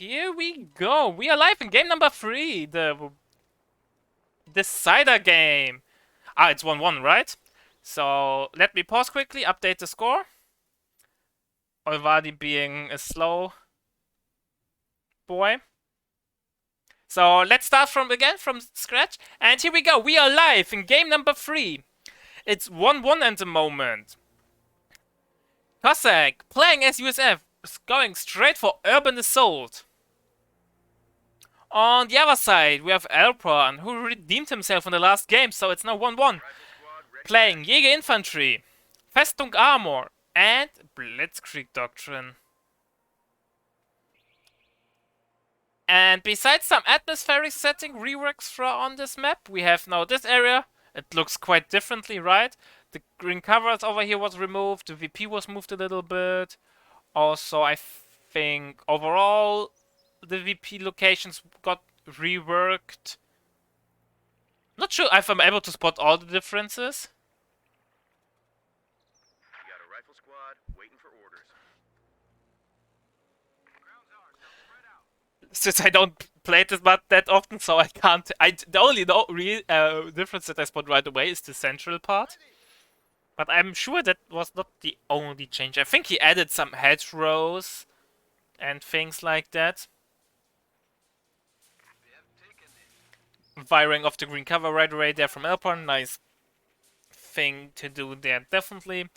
here we go. We are live in game number 3, the decider game. Ah, it's 1-1, right? So let me pause quickly, update the score. Olvadi being a slow boy. So let's start from scratch. And here we go. We are live in game number 3. It's 1-1 at the moment. Caosak playing as USF, going straight for Urban Assault. On the other side, we have Elpern, who redeemed himself in the last game, so it's now 1-1. Playing Jäger Infantry, Festung Armor, and Blitzkrieg Doctrine. And besides some atmospheric setting reworks on this map, we have now this area. It looks quite differently, right? The green covers over here was removed, the VP was moved a little bit. Also, I think overall the VP locations got reworked. Not sure if I'm able to spot all the differences. We got a rifle squad waiting for orders. Since I don't play this map that often, so I can't. The only real difference that I spot right away is the central part. But I'm sure that was not the only change. I think he added some hedgerows and things like that. Firing off the green cover right away there from Elpern. Nice thing to do there, definitely.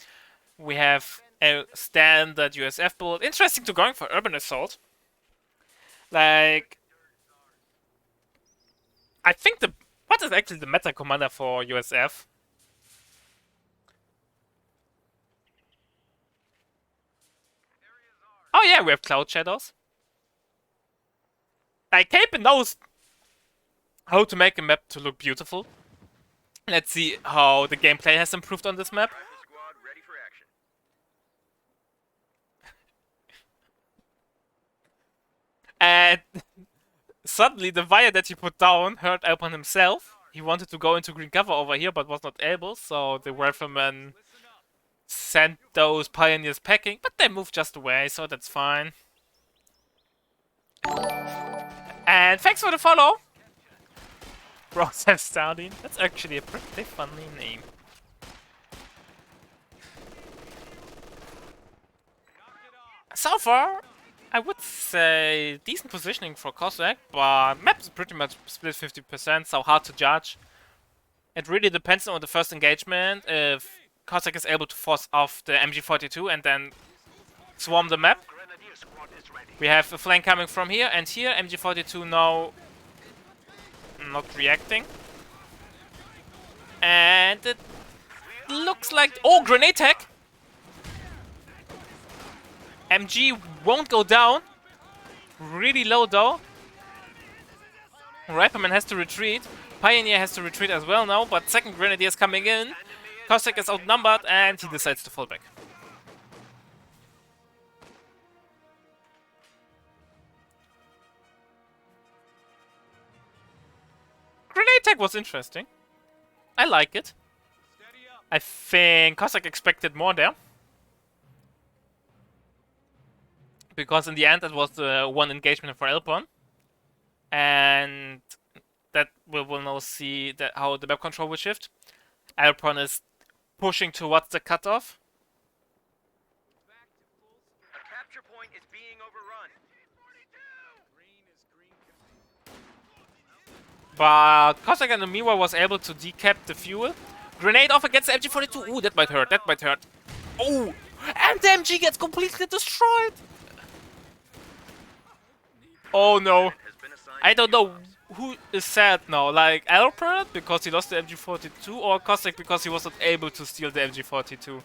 We have a standard USF build. Interesting to going for Urban Assault. Like, I think what is actually the meta commander for USF? Oh yeah, we have Cloud Shadows. Like, Cape knows how to make a map to look beautiful. Let's see how the gameplay has improved on this map. Rifle squad ready for And action. suddenly the wire that he put down hurt Elpern himself. He wanted to go into green cover over here, but was not able, so the rifleman sent those pioneers packing, but they moved just away, so that's fine. And thanks for the follow, Process Starling. That's actually a pretty funny name. So far, I would say decent positioning for Caosak, but map is pretty much split 50%, so hard to judge. It really depends on the first engagement, if Caosak is able to force off the MG42 and then swarm the map. We have a flank coming from here and here, MG42 now not reacting. And it looks like... Oh, grenade tech! MG won't go down. Really low though. Rifleman has to retreat. Pioneer has to retreat as well now, but second Grenadier is coming in. Caosak is outnumbered and he decides to fall back. Grenade tech was interesting. I like it. I think Caosak expected more there. Because in the end, it was the one engagement for Elpern. And that we will now see how the map control will shift. Elpern is pushing towards the cutoff. A capture point is being overrun. But Caosak and Miwa was able to decap the fuel. Grenade off against the MG42. Ooh, that might hurt. That might hurt. Oh! And the MG gets completely destroyed! Oh no. I don't know who is sad now. Like Elpern because he lost the MG42 or Caosak because he was not able to steal the MG42.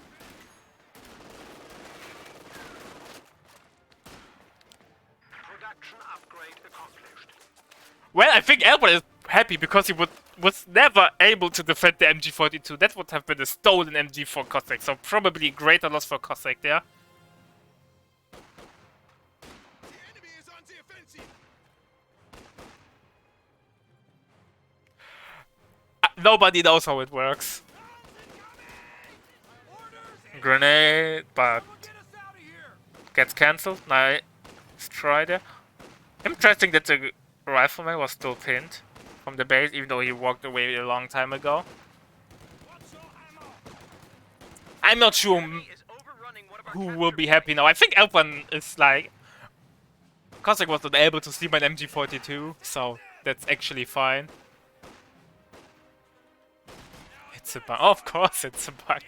Production upgrade accomplished. Well, I think Elpern is happy because he was never able to defend the MG42. That would have been a stolen MG for Caosak, so probably a greater loss for Caosak there. Nobody knows how it works. Grenade, but gets cancelled. Nice try there. Interesting that the rifleman was still pinned from the base, even though he walked away a long time ago. I'm not sure who will be happy now. I think Elpern is like... Caosak was not able to see my MG42, so that's actually fine. It's a bug. Oh, of course it's a bug.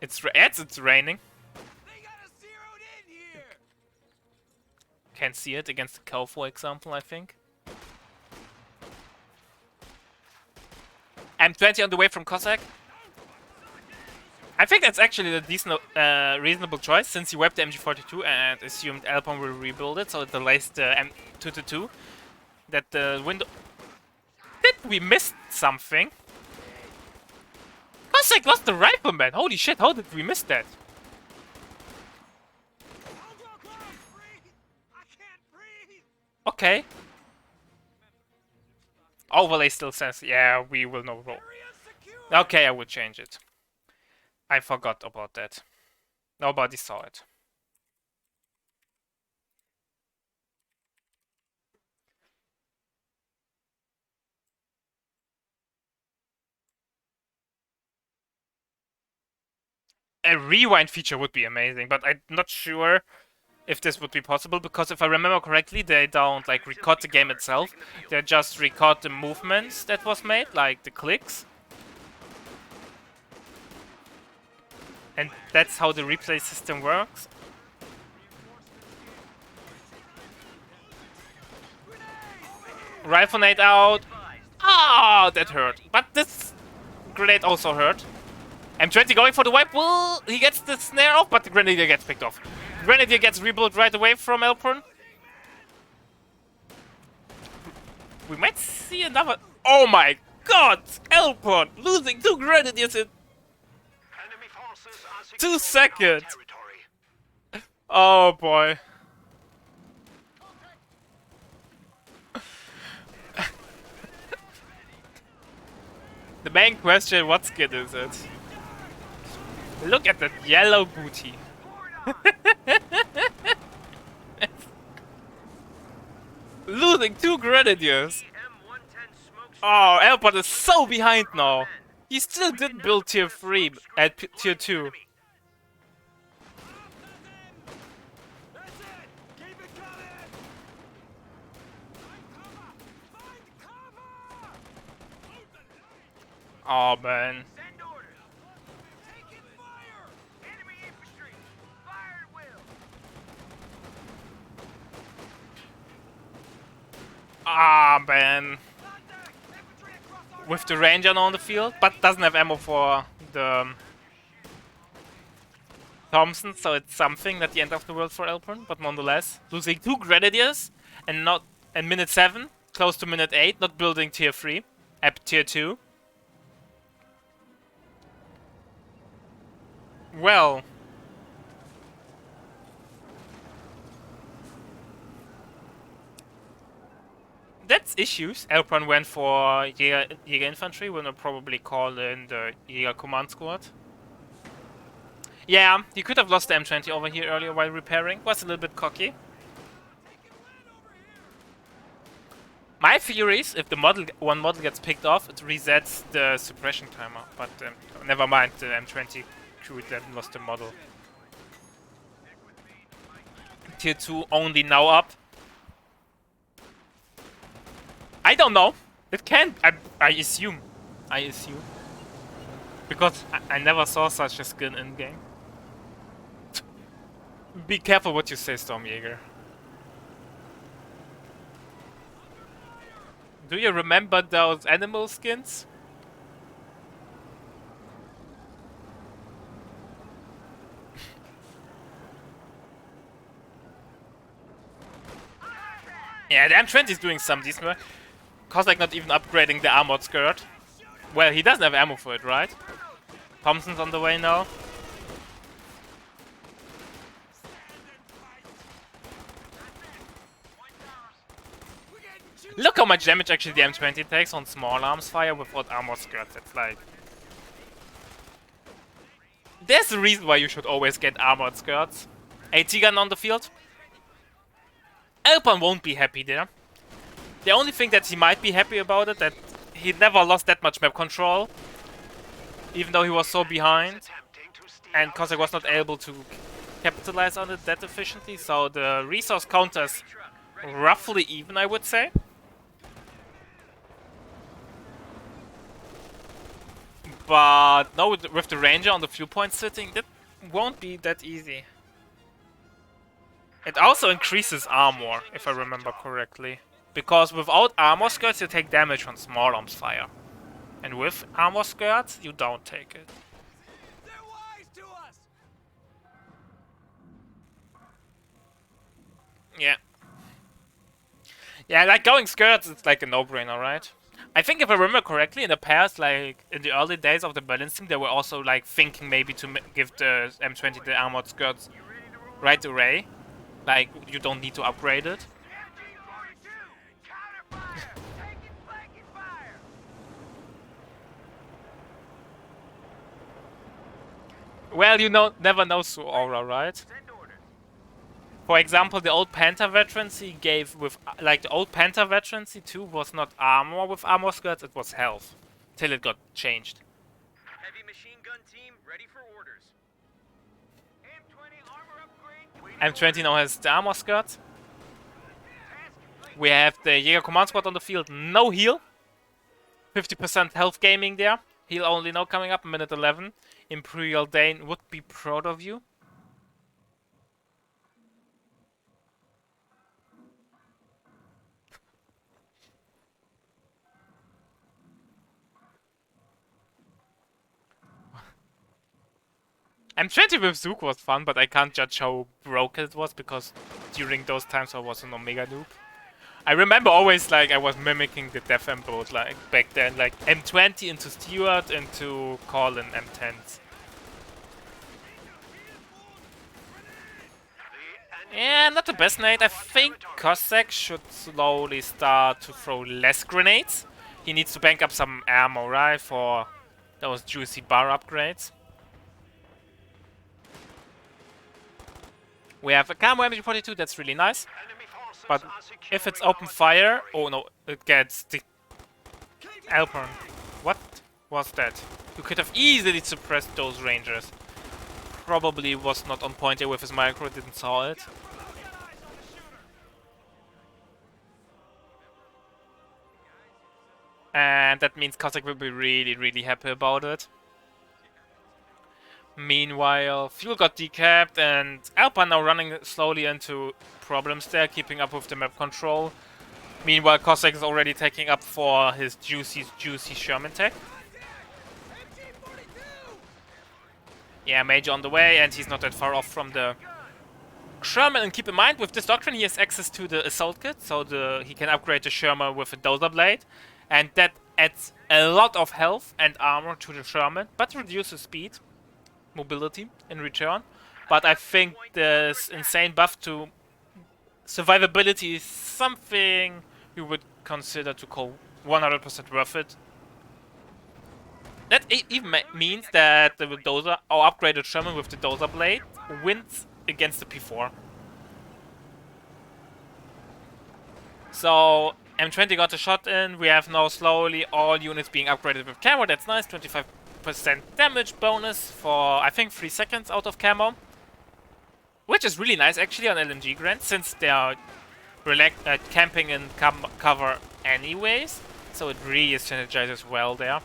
It's raining. Can't see it against the cow, for example, I think. M20 on the way from Caosak. I think that's actually a decent, reasonable choice, since he wiped the MG42 and assumed Elpern will rebuild it, so it delays the M222. That the window... Did we miss something? Caosak lost the rifleman! Holy shit, how did we miss that? Okay. Overlay still says, yeah, we will no roll. Okay, I will change it. I forgot about that. Nobody saw it. A rewind feature would be amazing, but I'm not sure if this would be possible, because if I remember correctly, they don't like record the game itself. They just record the movements that was made, like the clicks. And that's how the replay system works. Rifle nade out. Ah, that hurt. But this grenade also hurt. M20 going for the wipe. Well, he gets the snare off, but the Grenadier gets picked off. Grenadier gets rebuilt right away from Elpern. We might see another... Oh my god! Elpern losing 2 Grenadiers in 2 seconds! Oh boy. The main question, what skin is it? Look at that yellow booty. Losing 2 Grenadiers. Oh, Elpern is so behind now. He still didn't build tier 3 at tier 2. Oh man. Ah man. With the Ranger now on the field, but doesn't have ammo for the Thompson, so it's something at the end of the world for Elpern, but nonetheless. Losing 2 Grenadiers and not in minute 7, close to minute 8, not building tier 3, at tier 2. Well. That's issues. Elpern went for Jäger Infantry, will probably call in the Jäger Command Squad. Yeah, he could have lost the M20 over here earlier while repairing. Was a little bit cocky. My theory is, if the one model gets picked off, it resets the suppression timer. But never mind, the M20 crew then lost the model. Tier 2 only now up. I don't know. It can. I assume. I assume. Because I never saw such a skin in game. Be careful what you say, Stormjäger. Do you remember those animal skins? Yeah, the M20 is doing some decent work. Caosak not even upgrading the armored skirt. Well, he doesn't have ammo for it, right? Thompson's on the way now. Look how much damage actually the M20 takes on small arms fire without armored skirts. It's like... There's a reason why you should always get armored skirts. AT gun on the field. Elpern won't be happy there. The only thing that he might be happy about it, that he never lost that much map control, even though he was so behind, and Caosak was not able to capitalize on it that efficiently, so the resource counters roughly even, I would say. But no, with the Ranger on the fuel point sitting, that won't be that easy. It also increases armor, if I remember correctly. Because without armor skirts, you take damage from small arms fire. And with armor skirts, you don't take it. Yeah. Yeah, like going skirts, it's like a no-brainer, right? I think if I remember correctly, in the past, like in the early days of the balancing, they were also like thinking maybe to give the M20 the armored skirts right away. Like, you don't need to upgrade it. Well, you know, never know through Aura, right? For example, the old Panther veterancy gave with, like, the old Panther veterancy too was not armor with armor skirts, it was health. Till it got changed. Heavy machine gun team ready for orders. M20 armor upgrade. M20 now has the armor skirts. We have the Jäger Command Squad on the field, no heal. 50% health gaming there. Heal only now coming up, minute 11. Imperial Dane would be proud of you. M20 with Zook was fun, but I can't judge how broken it was because during those times I was an Omega noob. I remember always like I was mimicking the Def M build like back then, like M20 into Stewart into Colin M10s. Yeah, not the best nade. I think Caosak should slowly start to throw less grenades. He needs to bank up some ammo, right, for those juicy bar upgrades. We have a Camo MG42, that's really nice. But if it's open fire... Oh no, it gets the... Elpern. What was that? You could have easily suppressed those rangers. Probably was not on point here with his micro, didn't saw it. And that means Caosak will be really, really happy about it. Meanwhile, Fuel got decapped and Elpern now running slowly into problems there, keeping up with the map control. Meanwhile, Caosak is already taking up for his juicy Sherman tech. Yeah, Major on the way, and he's not that far off from the Sherman. And keep in mind, with this doctrine, he has access to the assault kit, so he can upgrade the Sherman with a dozer blade, and that adds a lot of health and armor to the Sherman, but reduces speed. Mobility in return, but I think this insane buff to survivability is something we would consider to call 100% worth it. That even means that the dozer, or upgraded Sherman with the dozer blade, wins against the P4. So M20 got a shot in. We have now slowly all units being upgraded with camo. That's nice. 25% damage bonus for, I think, 3 seconds out of camo. Which is really nice, actually, on LMG grants, since they are camping in cover anyways. So it really synergizes well there.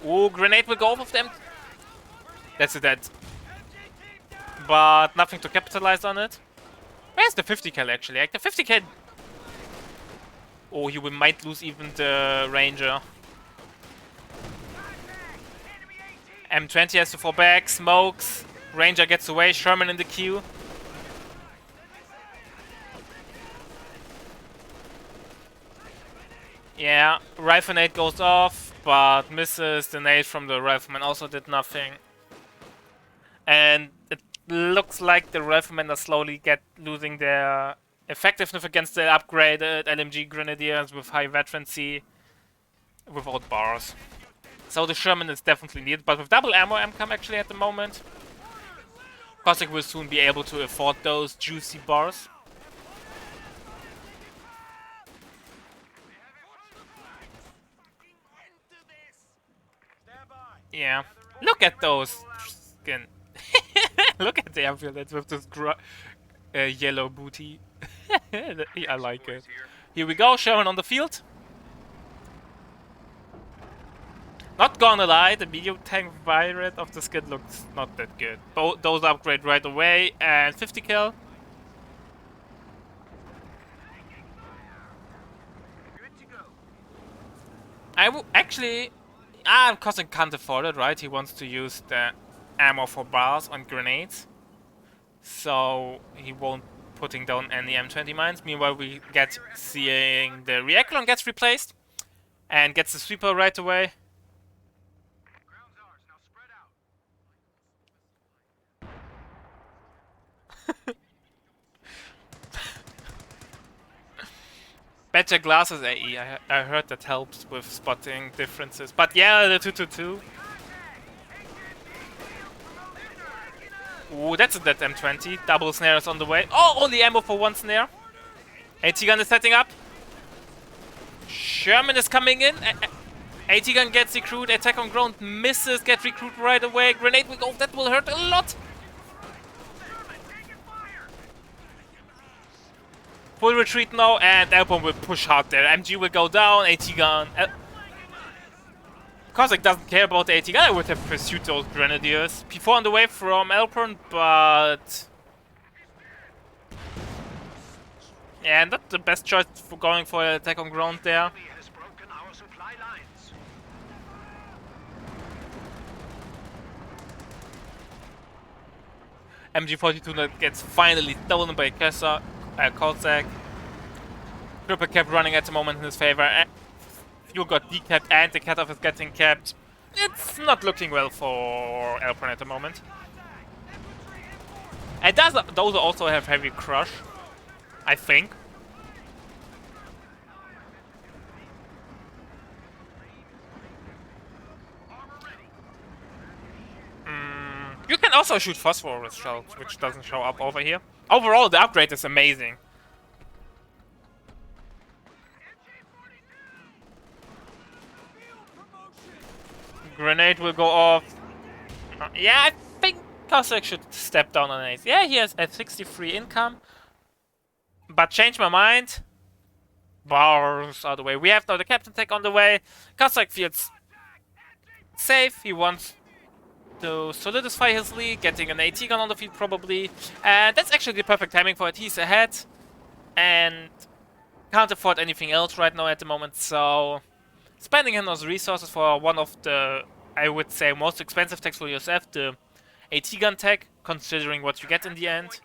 Ooh, grenade will go off of them. That's a dead. But nothing to capitalize on it. Where's the 50 cal actually? Like the 50 cal. Oh, he might lose even the Ranger. M20 has to fall back, smokes. Ranger gets away, Sherman in the queue. Yeah, rifle nade goes off, but misses. The nade from the rifleman also did nothing. And it looks like the riflemen are slowly losing their effectiveness against the upgraded LMG Grenadiers with high veterancy without bars. So the Sherman is definitely needed, but with double ammo MCAM actually at the moment. Caosak will soon be able to afford those juicy bars. Yeah. Look at those skin. Look at the ambulance with this yellow booty. I like it. Here we go, Sherman on the field. Not gonna lie, the medium tank variant of the skin looks not that good. Those upgrade right away, and 50 kill. Actually, Caosak can't afford it, right? He wants to use the ammo for bars on grenades. So he won't putting down any M20 mines. Meanwhile, we get seeing the Reaclon gets replaced and gets the sweeper right away. Better glasses AE. I heard that helps with spotting differences. But yeah, the 222. Ooh, that's a dead M20. Double snare is on the way. Oh, only ammo for one snare. AT gun is setting up. Sherman is coming in. AT gun gets recruit. Attack on ground misses. Get recruit right away. Grenade will go. That will hurt a lot. Full retreat now, and Elpern will push hard there. MG will go down. AT gun. Caosak doesn't care about the AT gun. I would have pursued those grenadiers. P4 on the way from Elpern, but yeah, not the best choice for going for an attack on ground there. MG42 gets finally stolen by Caosak. Cripple kept running at the moment in his favor. Fuel got decapped and the cutoff is getting capped. It's not looking well for Elpern at the moment. And those also have heavy crush, I think. You can also shoot phosphorus shells, which doesn't show up over here. Overall, the upgrade is amazing. Grenade will go off. Yeah, I think Caosak should step down on ace. Yeah, he has at 63 income. But change my mind. Bars are the way. We have now the captain tech on the way. Caosak feels safe. He wants to solidify his lead, getting an AT gun on the field probably. And that's actually the perfect timing for it. He's ahead. And can't afford anything else right now at the moment, so spending in those resources for one of the, I would say, most expensive techs for yourself, the AT gun tech, considering what you get in the end.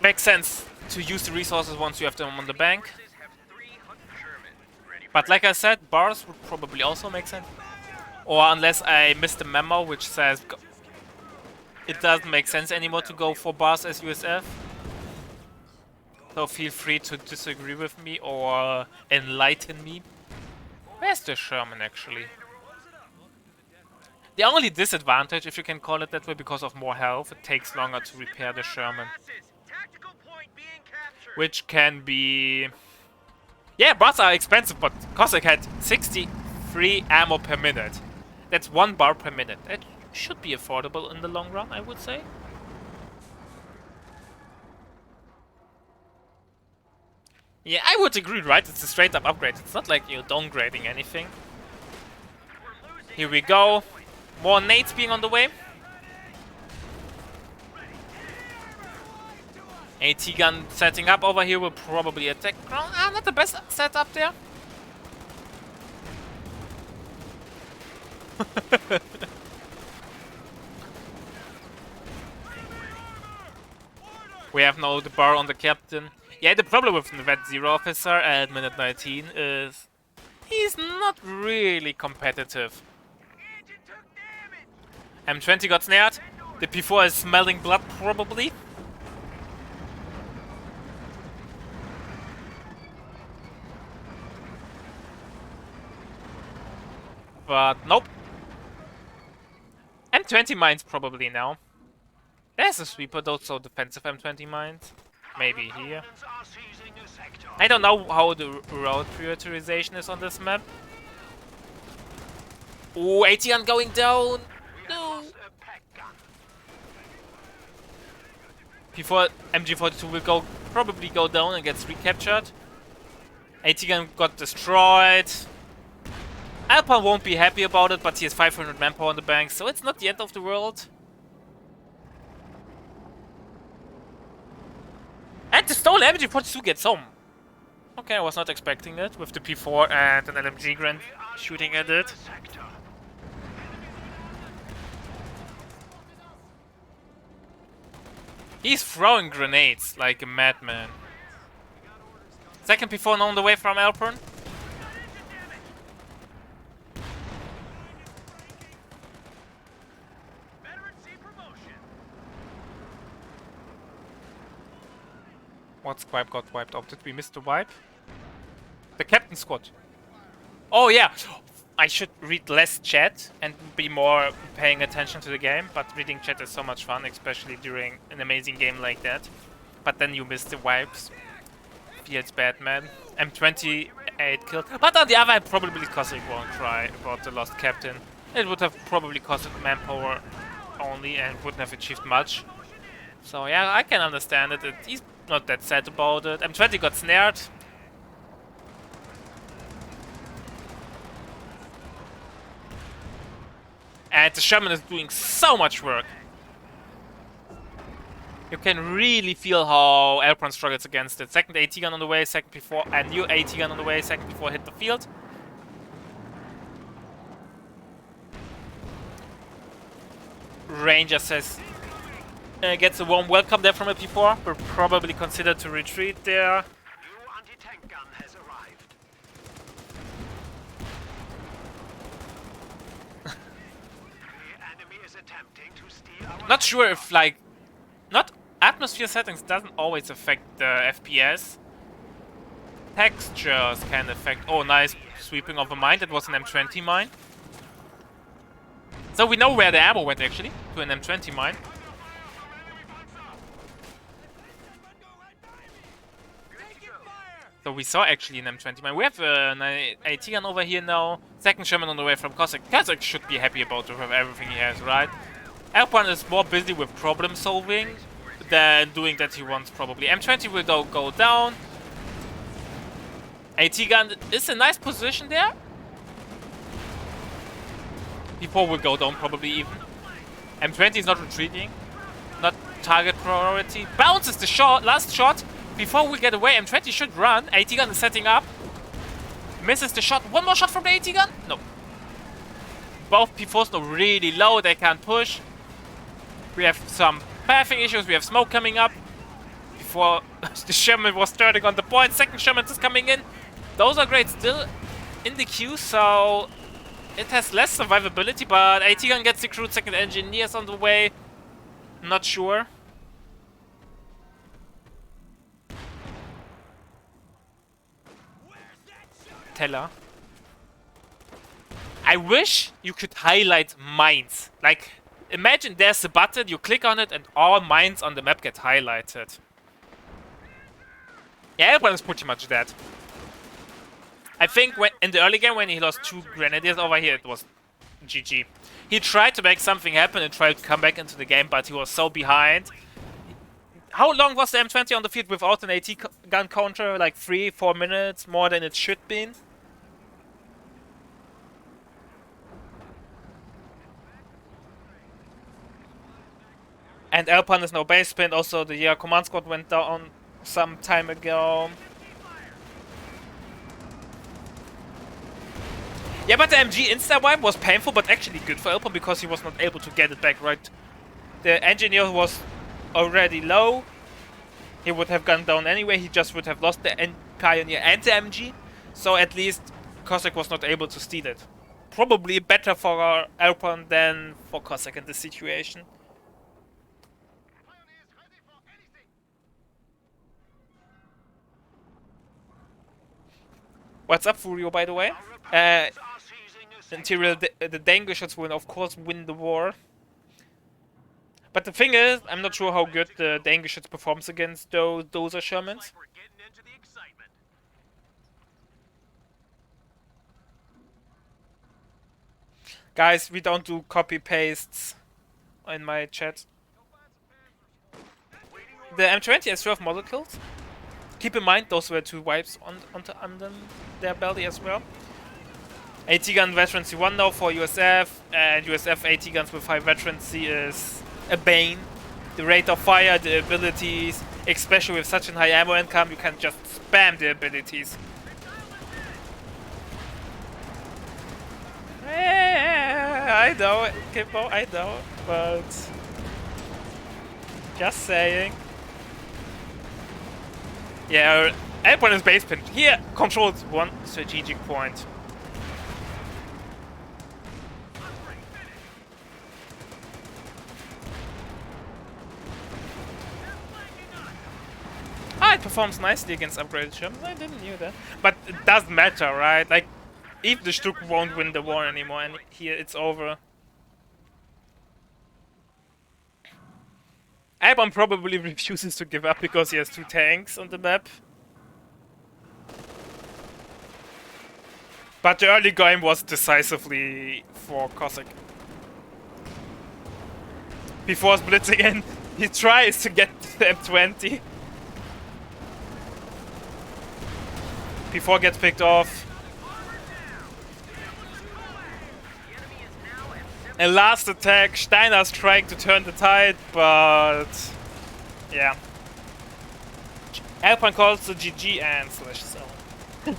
Makes sense to use the resources once you have them on the bank. But like I said, bars would probably also make sense. Or unless I missed the memo which says it doesn't make sense anymore to go for bars as USF. So feel free to disagree with me or enlighten me. Where's the Sherman actually? The only disadvantage, if you can call it that way, because of more health, it takes longer to repair the Sherman. Which can be... Yeah, bars are expensive, but Caosak had 63 ammo per minute. That's 1 bar per minute. That should be affordable in the long run, I would say. Yeah, I would agree, right? It's a straight up upgrade. It's not like you're downgrading anything. Here we go. More nades being on the way. AT gun setting up over here will probably attack ground. Not the best setup there. We have now the bar on the captain. Yeah, the problem with the Vet Zero officer at minute 19 is he's not really competitive. M20 got snared. The P4 is smelling blood probably. But nope. M20 mines probably now. There's a sweeper, those so defensive M20 mines. Maybe here. I don't know how the road prioritization is on this map. Oh, AT-gun going down! No! Before MG42 will probably go down and gets recaptured. AT-gun got destroyed. Elpern won't be happy about it, but he has 500 manpower on the bank, so it's not the end of the world. And the stolen MG42 gets home. Okay, I was not expecting it, with the P4 and an LMG Grand shooting at it. He's throwing grenades like a madman. Second P4 on the way from Elpern. What squad got wiped out? Did we miss the wipe? The captain squad. Oh yeah! I should read less chat and be more paying attention to the game, but reading chat is so much fun, especially during an amazing game like that. But then you miss the wipes. Feels bad, man. M28 killed. But on the other hand, probably Caosak won't cry about the lost captain. It would have probably costed manpower only and wouldn't have achieved much. So yeah, I can understand it. He's not that sad about it. M20 got snared. And the Sherman is doing so much work. You can really feel how Elpern struggles against it. Second AT gun on the way, second before, and new AT gun on the way, second before hit the field. Ranger says gets a warm welcome there from a P4. Will probably consider to retreat there. New anti-tank gun has arrived. The enemy is attempting to steal our Not sure if like atmosphere settings doesn't always affect the FPS. Textures can affect. Oh, nice sweeping of a mine. That was an M20 mine. So we know where the ammo went actually to an M20 mine. So we saw actually an M20 mine. We have an AT gun over here now. Second Sherman on the way from Caosak. Caosak should be happy about to have everything he has, right? Elpern is more busy with problem solving than doing that he wants probably. M20 will go down. AT gun is a nice position there. P4 will go down probably even. M20 is not retreating. Not target priority. Bounces the shot, last shot. Before we get away, M20 should run. AT gun is setting up. Misses the shot. One more shot from the AT gun? No. Both P4s are really low. They can't push. We have some pathing issues. We have smoke coming up. Before the Sherman was turning on the point. Second Sherman is coming in. Those are great still in the queue, so it has less survivability, but AT gun gets recruit. Second engineers on the way. Not sure. Teller. I wish you could highlight mines. Like, imagine there's a button, you click on it, and all mines on the map get highlighted. Yeah, everyone is pretty much dead. I think when in the early game when he lost 2 grenadiers over here, it was GG. He tried to make something happen and tried to come back into the game, but he was so behind. How long was the M20 on the field without an AT gun counter? Like 3-4 minutes, more than it should be. And Elpern is now base spin. Also, the command squad went down some time ago. Yeah, but the MG insta-wipe was painful, but actually good for Elpern because he was not able to get it back right. The engineer was already low. He would have gone down anyway. He just would have lost the Pioneer and the MG. So at least Caosak was not able to steal it. Probably better for Elpern than for Caosak in this situation. What's up, Furio, by the way? Interior, the Danish shots will of course win the war. But the thing is, I'm not sure how good the English performs against those Shermans. Like we're getting into the excitement. Guys, we don't do copy pastes in my chat. The M20 has 12 model kills. Keep in mind, those were 2 wipes on them, their belly as well. AT gun veterancy 1 now for USF, and USF AT guns with high veterancy is a bane. The rate of fire, the abilities, especially with such a high ammo income, you can just spam the abilities. I know, Kimbo, I know, but just saying. Yeah, Elpern is base pinned. Here controls one strategic point. Ah, it performs nicely against upgraded Shermans. I didn't knew that. But it doesn't matter, right? Like, even the Stuk won't win the war anymore, and here it's over. Elpern probably refuses to give up because he has 2 tanks on the map. But the early game was decisively for Caosak. Before splitting in, he tries to get the M20. Before gets picked off. And last attack, Steiner's trying to turn the tide, but yeah. Elpern calls the GG and slash zone.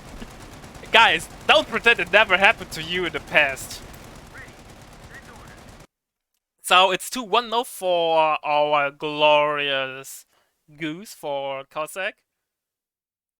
Guys, don't pretend it never happened to you in the past. So it's 2-1 now for our glorious goose for Caosak.